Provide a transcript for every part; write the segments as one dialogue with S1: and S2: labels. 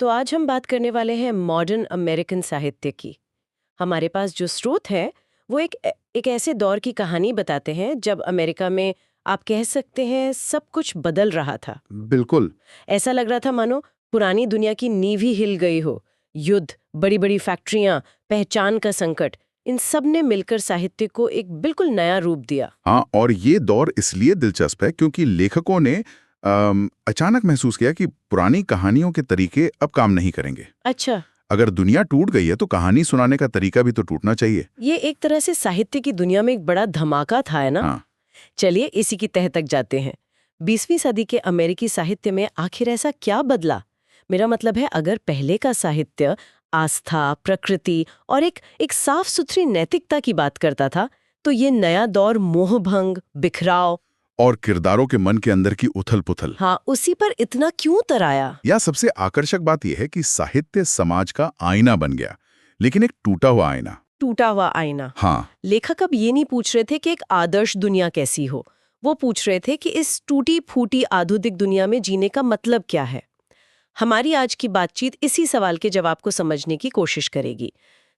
S1: तो आज हम बात करने वाले हैं मॉडर्न अमेरिकन साहित्य की। हमारे पास जो स्रोत है वो एक ऐसे दौर की कहानी बताते हैं जब अमेरिका में आप कह सकते हैं सब कुछ बदल रहा था।
S2: बिल्कुल।
S1: ऐसा लग रहा था मानो पुरानी दुनिया की नींव ही हिल गई हो। युद्ध, बड़ी बड़ी फैक्ट्रियां, पहचान का संकट, इन सब ने मिलकर साहित्य को एक बिल्कुल नया रूप दिया।
S2: हाँ, और ये दौर इसलिए दिलचस्प है क्योंकि लेखकों ने अचानक महसूस किया कि पुरानी कहानियों के तरीके अब काम नहीं करेंगे।
S1: अच्छा,
S2: अगर दुनिया टूट गई है तो कहानी सुनाने का तरीका भी तो टूटना चाहिए।
S1: ये एक तरह से साहित्य की दुनिया में एक बड़ा धमाका था, है ना?
S2: हाँ,
S1: चलिए इसी की तह तक जाते हैं। 20वीं सदी के अमेरिकी साहित्य में आखिर ऐसा क्या बदला? मेरा मतलब है, अगर पहले का साहित्य आस्था, प्रकृति और एक साफ सुथरी नैतिकता की बात करता था, तो ये नया दौर मोहभंग, बिखराव,
S2: और किरदारों के मन के अंदर की उथल-पुथल।
S1: हाँ, उसी पर इतना क्यों तराया?
S2: या सबसे आकर्षक बात यह है कि साहित्य समाज का आईना बन गया, लेकिन एक टूटा हुआ आईना।
S1: टूटा हुआ आईना।
S2: हाँ,
S1: लेखक अब ये नहीं पूछ रहे थे कि एक आदर्श दुनिया कैसी हो, वो पूछ रहे थे कि इस टूटी फूटी आधुनिक दुनिया में जीने का मतलब क्या है। हमारी आज की बातचीत इसी सवाल के जवाब को समझने की कोशिश करेगी,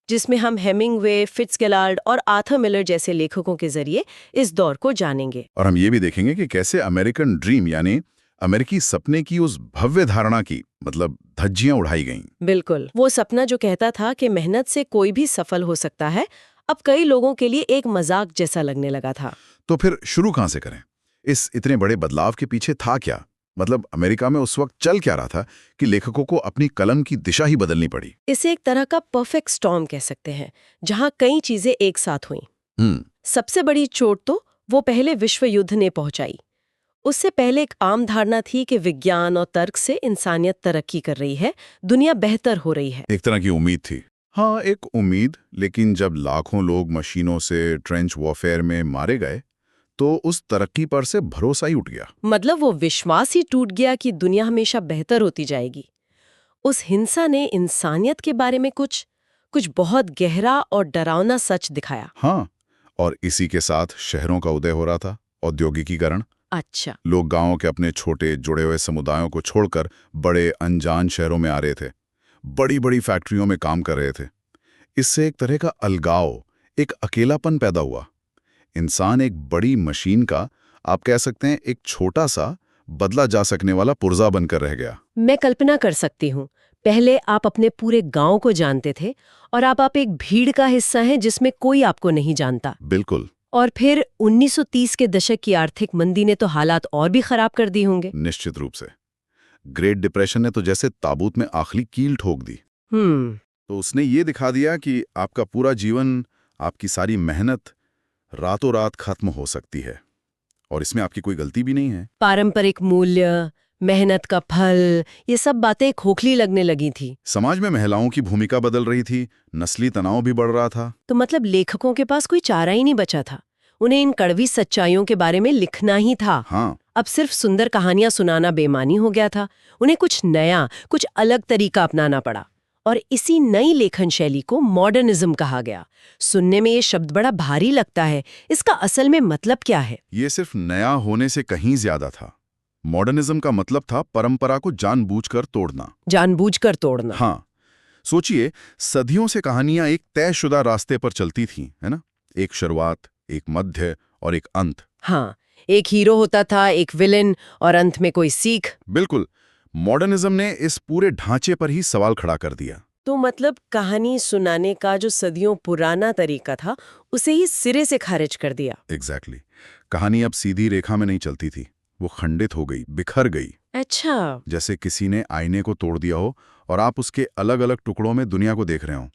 S1: जिसमें हम हेमिंग्वे, फिट्जगेराल्ड और आर्थर मिलर जैसे लेखकों के जरिए इस दौर को जानेंगे।
S2: और हम ये भी देखेंगे कि कैसे अमेरिकन ड्रीम यानी अमेरिकी सपने की उस भव्य धारणा की मतलब धज्जियां उड़ाई गईं।
S1: बिल्कुल, वो सपना जो कहता था कि मेहनत से कोई भी सफल हो सकता है, अब कई लोगों के लिए एक मजाक जैसा लगने लगा था।
S2: तो फिर शुरू कहां से करें? इस इतने बड़े बदलाव के पीछे था क्या? मतलब अमेरिका में उस वक्त चल क्या रहा था कि लेखकों को अपनी कलम की दिशा ही बदलनी पड़ी?
S1: इसे एक तरह का परफेक्ट स्टॉर्म कह सकते हैं, जहां कई चीजें एक साथ हुईं।
S2: हम्म।
S1: सबसे बड़ी चोट तो वो पहले विश्व युद्ध ने पहुंचाई। उससे पहले एक आम धारणा थी कि विज्ञान और तर्क से इंसानियत तरक्की कर रही है, दुनिया बेहतर हो रही है।
S2: एक तरह की उम्मीद थी। हाँ, एक उम्मीद, लेकिन जब लाखों लोग मशीनों से ट्रेंच वॉरफेयर में मारे गए तो उस तरक्की पर से भरोसा ही उठ गया।
S1: मतलब वो विश्वास ही टूट गया कि दुनिया हमेशा बेहतर होती जाएगी। उस हिंसा ने इंसानियत के बारे में कुछ कुछ बहुत गहरा और डरावना सच दिखाया।
S2: हाँ, और इसी के साथ शहरों का उदय हो रहा था, औद्योगिकीकरण।
S1: अच्छा।
S2: लोग गांवों के अपने छोटे जुड़े हुए समुदायों को छोड़कर बड़े अनजान शहरों में आ रहे थे, बड़ी बड़ी फैक्ट्रियों में काम कर रहे थे। इससे एक तरह का अलगाव, एक अकेलापन पैदा हुआ। इंसान एक बड़ी मशीन का, आप कह सकते हैं, एक छोटा सा बदला जा सकने वाला पुर्जा बनकर रह गया।
S1: मैं कल्पना कर सकती हूँ, पहले आप अपने पूरे गांव को जानते थे और आप एक भीड़ का हिस्सा हैं जिसमें कोई आपको नहीं जानता।
S2: बिल्कुल।
S1: और फिर 1930 के दशक की आर्थिक मंदी ने तो हालात और भी खराब कर दिए होंगे।
S2: निश्चित रूप से। ग्रेट डिप्रेशन ने तो जैसे ताबूत में आखिरी कील ठोक दी।
S1: हम्म।
S2: तो उसने ये दिखा दिया कि आपका पूरा जीवन, आपकी सारी मेहनत रातों रात खत्म हो सकती है, और इसमें आपकी कोई गलती भी नहीं है।
S1: पारंपरिक मूल्य, मेहनत का फल, ये सब बातें खोखली लगने लगी थी।
S2: समाज में महिलाओं की भूमिका बदल रही थी, नस्ली तनाव भी बढ़ रहा था।
S1: तो मतलब लेखकों के पास कोई चारा ही नहीं बचा था, उन्हें इन कड़वी सच्चाइयों के बारे में लिखना ही था।
S2: हाँ,
S1: अब सिर्फ सुंदर कहानियां सुनाना बेमानी हो गया था, उन्हें कुछ नया, कुछ अलग तरीका अपनाना पड़ा। और इसी नई लेखन शैली को मॉडर्निज्म कहा गया। सुनने में ये शब्द बड़ा भारी लगता है, इसका असल में मतलब क्या है?
S2: ये सिर्फ नया होने से कहीं ज्यादा था। मॉडर्निज्म का मतलब था परंपरा को जानबूझकर तोड़ना।
S1: जानबूझकर तोड़ना।
S2: हाँ, सोचिए, सदियों से कहानियां एक तयशुदा रास्ते पर चलती थीं, है ना? एक शुरुआत, एक मध्य और एक अंत।
S1: हाँ, एक हीरो होता था, एक विलेन, और अंत में कोई सीख।
S2: बिल्कुल। मॉडर्निज्म ने इस पूरे ढांचे पर ही सवाल खड़ा कर दिया।
S1: तो मतलब कहानी सुनाने का जो सदियों पुराना तरीका था, उसे ही सिरे से खारिज कर दिया।
S2: एग्जैक्टली। कहानी अब सीधी रेखा में नहीं चलती थी, वो खंडित हो गई, बिखर गई।
S1: अच्छा।
S2: जैसे किसी ने आईने को तोड़ दिया हो और आप उसके अलग अलग टुकड़ों में दुनिया को देख रहे हो,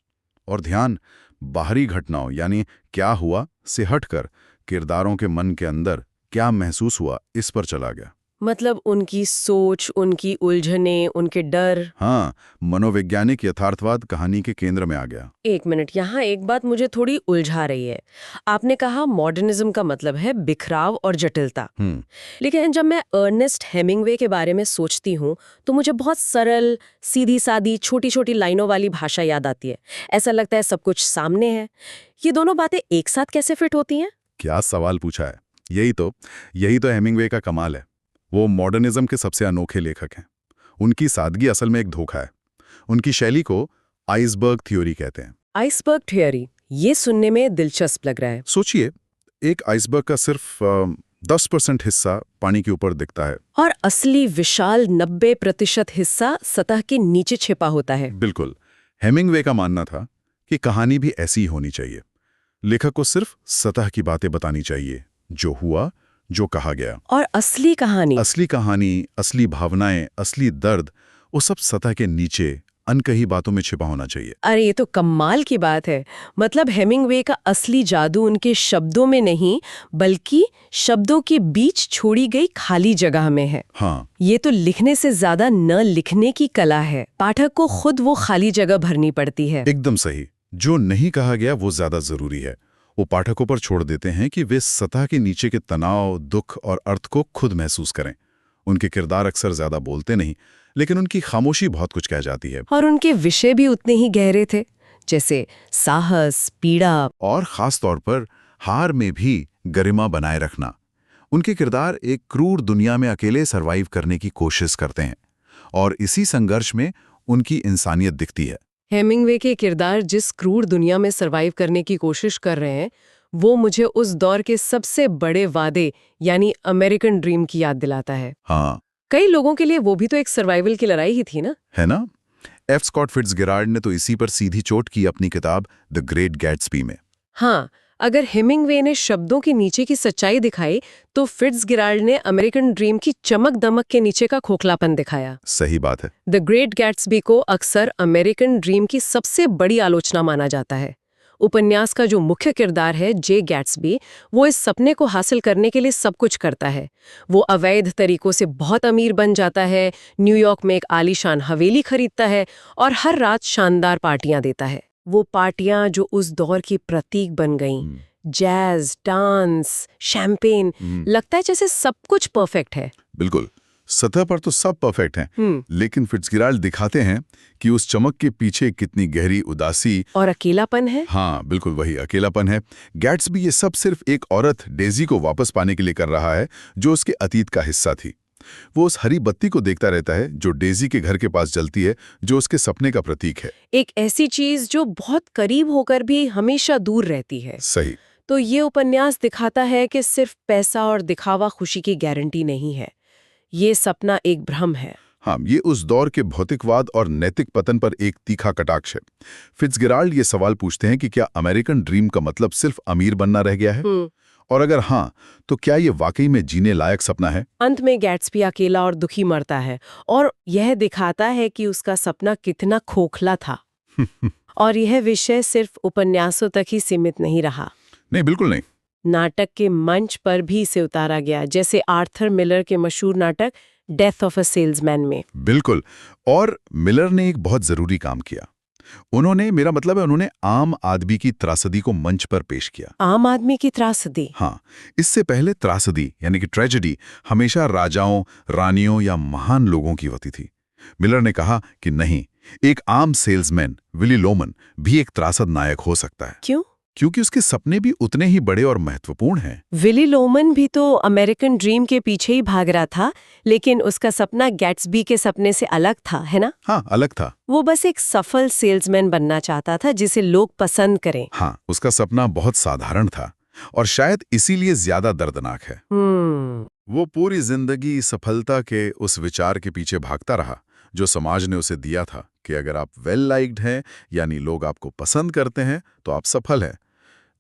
S2: और ध्यान बाहरी घटनाओं यानी क्या हुआ से हटकर किरदारों के मन के अंदर क्या महसूस हुआ इस पर चला गया।
S1: मतलब उनकी सोच, उनकी उलझने, उनके डर।
S2: हाँ, मनोवैज्ञानिक यथार्थवाद कहानी के केंद्र में आ गया।
S1: एक मिनट, यहाँ एक बात मुझे थोड़ी उलझा रही है। आपने कहा मॉडर्निज्म का मतलब है बिखराव और जटिलता। लेकिन जब मैं अर्नेस्ट हेमिंग्वे के बारे में सोचती हूँ तो मुझे बहुत सरल, सीधी सादी, छोटी छोटी लाइनों वाली भाषा याद आती है। ऐसा लगता है सब कुछ सामने है। ये दोनों बातें एक साथ कैसे फिट होती हैं?
S2: क्या सवाल पूछा है। यही तो हेमिंग्वे का कमाल है। वो मॉडर्निज्म के सबसे अनोखे लेखक हैं। उनकी सादगी असल में एक धोखा है। उनकी शैली को आइसबर्ग थ्योरी कहते हैं।
S1: आइसबर्ग थ्योरी, ये सुनने में दिलचस्प लग रहा है।
S2: सोचिए, एक आइसबर्ग का सिर्फ 10% हिस्सा पानी के ऊपर दिखता है
S1: और असली विशाल 90% हिस्सा सतह के नीचे छिपा होता है।
S2: बिल्कुल। हेमिंग्वे का मानना था कि कहानी भी ऐसी ही होनी चाहिए। लेखक को सिर्फ सतह की बातें बतानी चाहिए, जो हुआ, जो कहा गया।
S1: और असली कहानी,
S2: असली भावनाएं, असली दर्द, वो सब सतह के नीचे अनकही बातों में छिपा होना चाहिए।
S1: अरे ये तो कमाल की बात है। मतलब हेमिंग्वे का असली जादू उनके शब्दों में नहीं, बल्कि शब्दों के बीच छोड़ी गई खाली जगह में है।
S2: हाँ,
S1: ये तो लिखने से ज्यादा न लिखने की कला है। पाठक को खुद वो खाली जगह भरनी पड़ती है।
S2: एकदम सही। जो नहीं कहा गया वो ज्यादा जरूरी है। वो पाठकों पर छोड़ देते हैं कि वे सतह के नीचे के तनाव, दुख और अर्थ को खुद महसूस करें। उनके किरदार अक्सर ज्यादा बोलते नहीं, लेकिन उनकी खामोशी बहुत कुछ कह जाती है।
S1: और उनके विषय भी उतने ही गहरे थे, जैसे साहस, पीड़ा
S2: और खास तौर पर हार में भी गरिमा बनाए रखना। उनके किरदार एक क्रूर दुनिया में अकेले सरवाइव करने की कोशिश करते हैं, और इसी संघर्ष में उनकी इंसानियत दिखती है।
S1: हेमिंग्वे के किरदार जिस क्रूर दुनिया में सरवाइव करने की कोशिश कर रहे हैं, वो मुझे उस दौर के सबसे बड़े वादे यानी अमेरिकन ड्रीम की याद दिलाता है।
S2: हाँ,
S1: कई लोगों के लिए वो भी तो एक सर्वाइवल की लड़ाई ही थी ना।
S2: है ना? एफ स्कॉट फिट्जगेराल्ड ने तो इसी पर सीधी चोट की अपनी किताब द ग्रेट गैट्सबी में।
S1: हाँ, अगर हेमिंग्वे ने शब्दों के नीचे की सच्चाई दिखाई, तो फिट्जगेराल्ड ने अमेरिकन ड्रीम की चमक दमक के नीचे का खोखलापन दिखाया।
S2: सही बात है।
S1: द ग्रेट गैट्सबी को अक्सर अमेरिकन ड्रीम की सबसे बड़ी आलोचना माना जाता है। उपन्यास का जो मुख्य किरदार है जे गैट्सबी, वो इस सपने को हासिल करने के लिए सब कुछ करता है। वो अवैध तरीकों से बहुत अमीर बन जाता है, न्यूयॉर्क में एक आलीशान हवेली खरीदता है और हर रात शानदार पार्टियां देता है। वो पार्टियां जो उस दौर की प्रतीक बन गईं, जैज, डांस, शैंपेन, लगता है जैसे सब कुछ परफेक्ट है।
S2: बिल्कुल, सतह पर तो सब परफेक्ट हैं, लेकिन फिट्जगेराल्ड दिखाते हैं कि उस चमक के पीछे कितनी गहरी उदासी
S1: और अकेलापन है।
S2: हाँ, बिल्कुल वही अकेलापन है। गैट्सबी ये सब सिर्फ एक औरत डेजी को वापस पाने के लिए कर रहा है, जो उसके अतीत का हिस्सा थी। वो उस हरी बत्ती को देखता रहता है जो डेजी के घर के पास जलती है, जो उसके सपने का प्रतीक है।
S1: एक ऐसी चीज जो बहुत करीब होकर भी हमेशा दूर रहती है।
S2: सही।
S1: तो ये उपन्यास दिखाता है कि सिर्फ पैसा और दिखावा खुशी की गारंटी नहीं है। ये सपना एक भ्रम है।
S2: हाँ, ये उस दौर के भौतिकवाद और नैतिक पतन पर एक तीखा कटाक्ष है। फिट्जगेराल्ड ये सवाल पूछते हैं कि क्या अमेरिकन ड्रीम का मतलब सिर्फ अमीर बनना रह गया है? और अगर हाँ, तो क्या ये वाकई में जीने लायक सपना है?
S1: अंत में गैट्सबी अकेला और दुखी मरता है, और यह दिखाता है कि उसका सपना कितना खोखला था। और यह विषय सिर्फ उपन्यासों तक ही सीमित नहीं रहा।
S2: नहीं, बिल्कुल नहीं।
S1: नाटक के मंच पर भी इसे उतारा गया, जैसे आर्थर मिलर के मशहूर नाटक डेथ ऑफ अ सेल्समैन में।
S2: बिल्कुल। और मिलर ने एक बहुत जरूरी काम किया। उन्होंने आम आदमी की त्रासदी को मंच पर पेश किया।
S1: आम आदमी की त्रासदी?
S2: हाँ, इससे पहले त्रासदी यानी कि ट्रेजेडी हमेशा राजाओं, रानियों या महान लोगों की होती थी। मिलर ने कहा कि नहीं, एक आम सेल्समैन विली लोमन भी एक त्रासद नायक हो सकता है।
S1: क्यों?
S2: क्योंकि उसके सपने भी उतने ही बड़े और महत्वपूर्ण हैं।
S1: विली लोमन भी तो अमेरिकन ड्रीम के पीछे ही भाग रहा था, लेकिन उसका सपना गैट्सबी के सपने से अलग था, है ना?
S2: हाँ, अलग था।
S1: वो बस एक सफल सेल्समैन बनना चाहता था जिसे लोग पसंद करें।
S2: हाँ, उसका सपना बहुत साधारण था और शायद इसीलिए ज्यादा दर्दनाक है। वो पूरी जिंदगी सफलता के उस विचार के पीछे भागता रहा जो समाज ने उसे दिया था कि अगर आप वेल लाइक्ड हैं, यानी लोग आपको पसंद करते हैं, तो आप सफल हैं।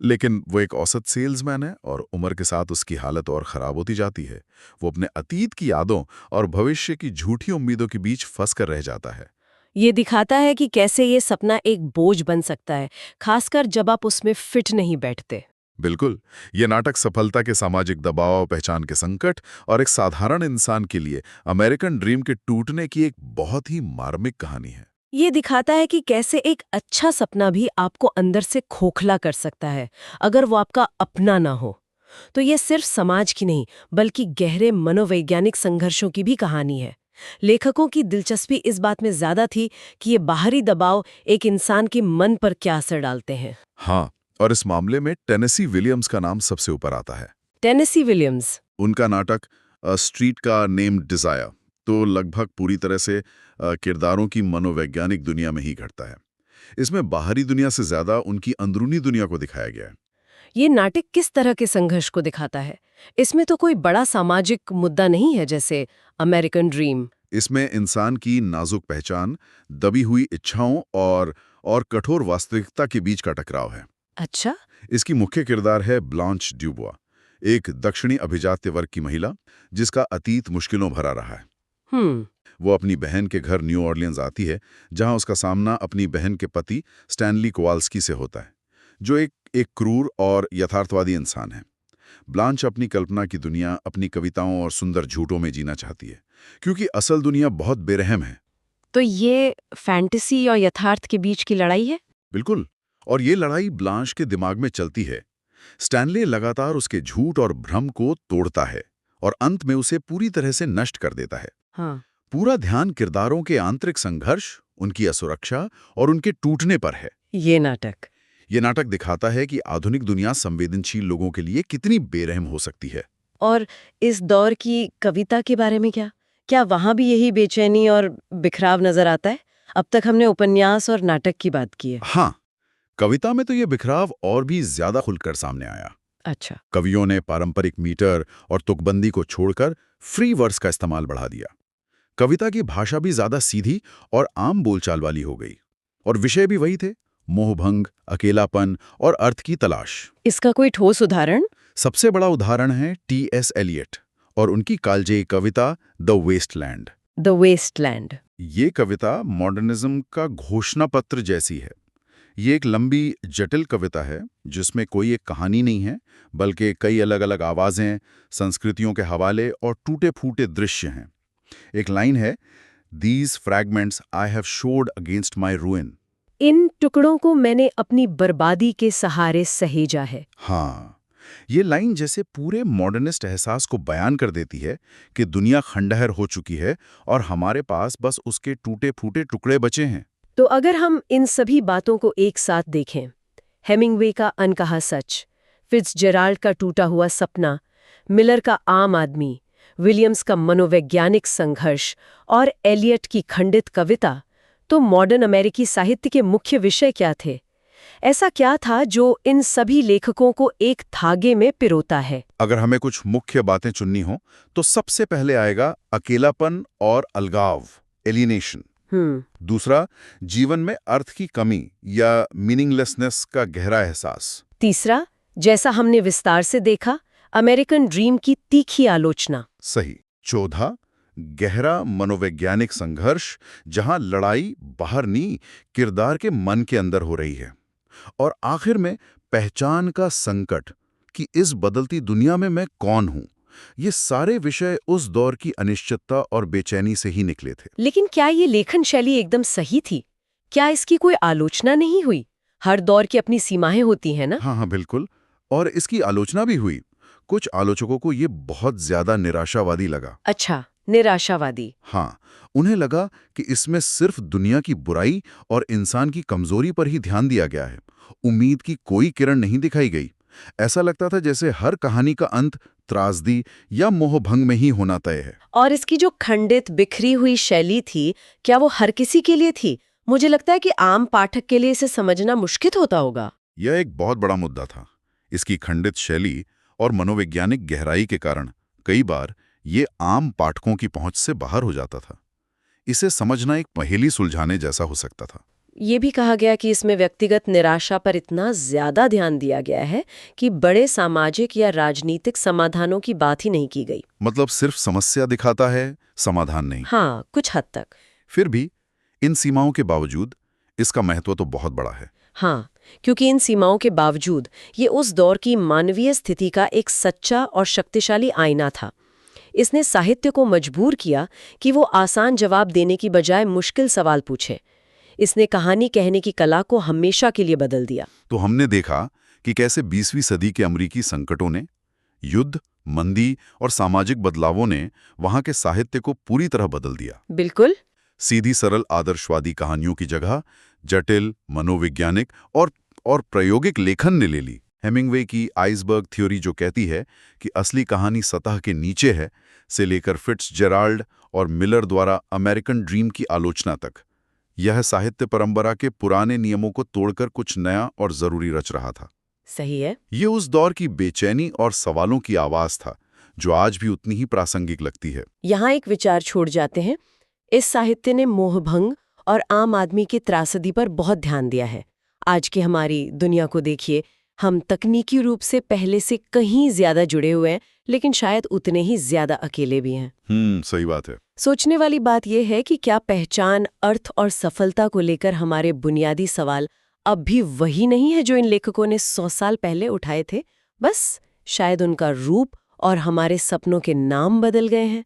S2: लेकिन वो एक औसत सेल्समैन है और उम्र के साथ उसकी हालत और खराब होती जाती है। वो अपने अतीत की यादों और भविष्य की झूठी उम्मीदों के बीच फंस कर रह जाता है।
S1: ये दिखाता है कि कैसे ये सपना एक बोझ बन सकता है, खासकर जब आप उसमें फिट नहीं बैठते।
S2: बिल्कुल, ये नाटक सफलता के सामाजिक दबाव, पहचान के संकट और एक साधारण इंसान के लिए अमेरिकन ड्रीम के टूटने की एक बहुत ही मार्मिक कहानी है।
S1: ये दिखाता है कि कैसे एक अच्छा सपना भी आपको अंदर से खोखला कर सकता है, अगर वो आपका अपना ना हो। तो ये सिर्फ समाज की नहीं, बल्कि गहरे मनोवैज्ञानिक संघर्षों की भी कहानी है। लेखकों की दिलचस्पी इस बात में ज्यादा थी कि ये बाहरी दबाव एक इंसान के मन पर क्या असर डालते हैं।
S2: हाँ, और इस मामले में टेनेसी विलियम्स का नाम सबसे ऊपर आता है।
S1: Tennessee Williams?
S2: उनका नाटक स्ट्रीट का नेम डिजायर तो लगभग पूरी तरह से किरदारों की मनोवैज्ञानिक दुनिया में ही घटता है। इसमें बाहरी दुनिया से ज्यादा उनकी अंदरूनी दुनिया को दिखाया गया है।
S1: ये नाटक किस तरह के संघर्ष को दिखाता है? इसमें तो कोई बड़ा सामाजिक मुद्दा नहीं है, जैसे अमेरिकन ड्रीम।
S2: इसमें इंसान की नाजुक पहचान, दबी हुई इच्छाओं और कठोर वास्तविकता के बीच का टकराव है।
S1: अच्छा।
S2: इसकी मुख्य किरदार है ब्लांच ड्यूबुआ, एक दक्षिणी अभिजात्य वर्ग की महिला जिसका अतीत मुश्किलों भरा रहा है। वो अपनी बहन के घर न्यू ऑर्लियंस आती है, जहां उसका सामना अपनी बहन के पति स्टैनली कोवाल्स्की से होता है, जो एक क्रूर और यथार्थवादी इंसान है। ब्लांच अपनी कल्पना की दुनिया, अपनी कविताओं और सुंदर झूठों में जीना चाहती है, क्योंकि असल दुनिया बहुत बेरहम है।
S1: तो ये फैंटेसी और यथार्थ के बीच की लड़ाई है?
S2: बिल्कुल। और ये लड़ाई ब्लांच के दिमाग में चलती है। स्टैनली लगातार उसके झूठ और भ्रम को तोड़ता है और अंत में उसे पूरी तरह से नष्ट कर देता है।
S1: हाँ।
S2: पूरा ध्यान किरदारों के आंतरिक संघर्ष, उनकी असुरक्षा और उनके टूटने पर है। ये नाटक दिखाता है कि आधुनिक दुनिया संवेदनशील लोगों के लिए कितनी बेरहम हो सकती है।
S1: और इस दौर की कविता के बारे में क्या वहां भी यही बेचैनी और बिखराव नजर आता है? अब तक हमने उपन्यास और नाटक की बात की है।
S2: हाँ, कविता में तो ये बिखराव और भी ज्यादा खुलकर सामने आया।
S1: अच्छा।
S2: कवियों ने पारंपरिक मीटर और तुकबंदी को छोड़कर फ्री वर्स का इस्तेमाल बढ़ा दिया। कविता की भाषा भी ज्यादा सीधी और आम बोलचाल वाली हो गई, और विषय भी वही थे, मोहभंग, अकेलापन और अर्थ की तलाश।
S1: इसका कोई ठोस उदाहरण?
S2: सबसे बड़ा उदाहरण है टी.एस. एलियट और उनकी कालजयी कविता द वेस्टलैंड। ये कविता मॉडर्निज्म का घोषणा पत्र जैसी है। ये एक लंबी, जटिल कविता है जिसमें कोई एक कहानी नहीं है, बल्कि कई अलग अलग आवाजें, संस्कृतियों के हवाले और टूटे-फूटे दृश्य हैं। एक लाइन है, "These fragments I have showed against my ruin."
S1: इन टुकड़ों को मैंने अपनी बर्बादी के सहारे सहेजा है।
S2: हाँ, ये लाइन जैसे पूरे मॉडर्निस्ट एहसास को बयान कर देती है कि दुनिया खंडहर हो चुकी है और हमारे पास बस उसके टूटे-फूटे टुकड़े बचे हैं।
S1: तो अगर हम इन सभी बातों को एक साथ देखें, हेमिंग्वे का अनकहा सच, फिट्जजेराल्ड का टूटा हुआ सपना, मिलर का आम आदमी, विलियम्स का मनोवैज्ञानिक संघर्ष और एलियट की खंडित कविता, तो मॉडर्न अमेरिकी साहित्य के मुख्य विषय क्या थे? ऐसा क्या था जो इन सभी लेखकों को एक धागे में पिरोता है?
S2: अगर हमें कुछ मुख्य बातें चुननी हो, तो सबसे पहले आएगा अकेलापन और अलगाव, एलिनेशन। दूसरा, जीवन में अर्थ की कमी या मीनिंगलेसनेस का गहरा एहसास।
S1: तीसरा, जैसा हमने विस्तार से देखा, अमेरिकन ड्रीम की तीखी आलोचना।
S2: सही। चौथा, गहरा मनोवैज्ञानिक संघर्ष, जहां लड़ाई बाहर नहीं, किरदार के मन के अंदर हो रही है। और आखिर में पहचान का संकट कि इस बदलती दुनिया में मैं कौन हूं। ये सारे विषय उस दौर की अनिश्चितता और बेचैनी से ही निकले थे।
S1: लेकिन क्या ये लेखन शैली एकदम सही थी? क्या इसकी कोई आलोचना नहीं हुई? हर दौर की अपनी सीमाएं होती हैं ना?
S2: हाँ, बिल्कुल। और इसकी आलोचना भी हुई। कुछ आलोचकों को ये बहुत ज्यादा निराशावादी लगा।
S1: अच्छा, निराशावादी।
S2: हाँ, उन्हें लगा कि इसमें सिर्फ दुनिया की बुराई और इंसान की कमजोरी पर ही ध्यान दिया गया है। उम्मीद की कोई किरण नहीं दिखाई गई। ऐसा लगता था जैसे हर कहानी का अंत त्रासदी या मोहभंग में ही होना तय है।
S1: और इसकी जो खंडित, बिखरी हुई शैली थी, क्या वो हर किसी के लिए थी? मुझे लगता है कि आम पाठक के लिए इसे समझना मुश्किल होता होगा।
S2: यह एक बहुत बड़ा मुद्दा था। इसकी खंडित शैली और मनोवैज्ञानिक गहराई के कारण कई बार ये आम पाठकों की पहुंच से बाहर हो जाता था। इसे समझना एक पहेली सुलझाने जैसा हो सकता था।
S1: ये भी कहा गया कि इसमें व्यक्तिगत निराशा पर इतना ज्यादा ध्यान दिया गया है कि बड़े सामाजिक या राजनीतिक समाधानों की बात ही नहीं की गई।
S2: मतलब सिर्फ समस्या दिखाता है, समाधान नहीं।
S1: हाँ, कुछ हद तक।
S2: फिर भी इन सीमाओं के बावजूद इसका महत्व तो बहुत बड़ा है।
S1: हाँ, क्योंकि इन सीमाओं के बावजूद ये उस दौर की मानवीय स्थिति का एक सच्चा और शक्तिशाली आईना था। इसने साहित्य को मजबूर किया कि वो आसान जवाब देने की बजाय मुश्किल सवाल पूछे। इसने कहानी कहने की कला को हमेशा के लिए बदल दिया।
S2: तो हमने देखा कि कैसे 20वीं सदी के अमेरिकी संकटों ने, युद्ध, मंदी और सामाजिक बदलावों ने वहां के साहित्य को पूरी तरह बदल दिया।
S1: बिल्कुल।
S2: सीधी सरल आदर्शवादी कहानियों की जगह जटिल, मनोवैज्ञानिक और प्रायोगिक लेखन ने ले ली। हेमिंग्वे की आइसबर्ग थ्योरी जो कहती है कि असली कहानी सतह के नीचे है, से लेकर फिट्जजेराल्ड और मिलर द्वारा अमेरिकन ड्रीम की आलोचना तक, यह साहित्य परंपरा के पुराने नियमों को तोड़कर कुछ नया और जरूरी रच रहा था।
S1: सही है।
S2: ये उस दौर की बेचैनी और सवालों की आवाज था, जो आज भी उतनी ही प्रासंगिक लगती है।
S1: यहाँ एक विचार छोड़ जाते हैं। इस साहित्य ने मोहभंग और आम आदमी की त्रासदी पर बहुत ध्यान दिया है। आज की हमारी दुनिया को देखिए, हम तकनीकी रूप से पहले से कहीं ज्यादा जुड़े हुए हैं, लेकिन शायद उतने ही ज्यादा अकेले भी हैं।
S2: सही बात है।
S1: सोचने वाली बात यह है कि क्या पहचान, अर्थ और सफलता को लेकर हमारे बुनियादी सवाल अब भी वही नहीं है जो इन लेखकों ने 100 साल पहले उठाए थे? बस शायद उनका रूप और हमारे सपनों के नाम बदल गए हैं।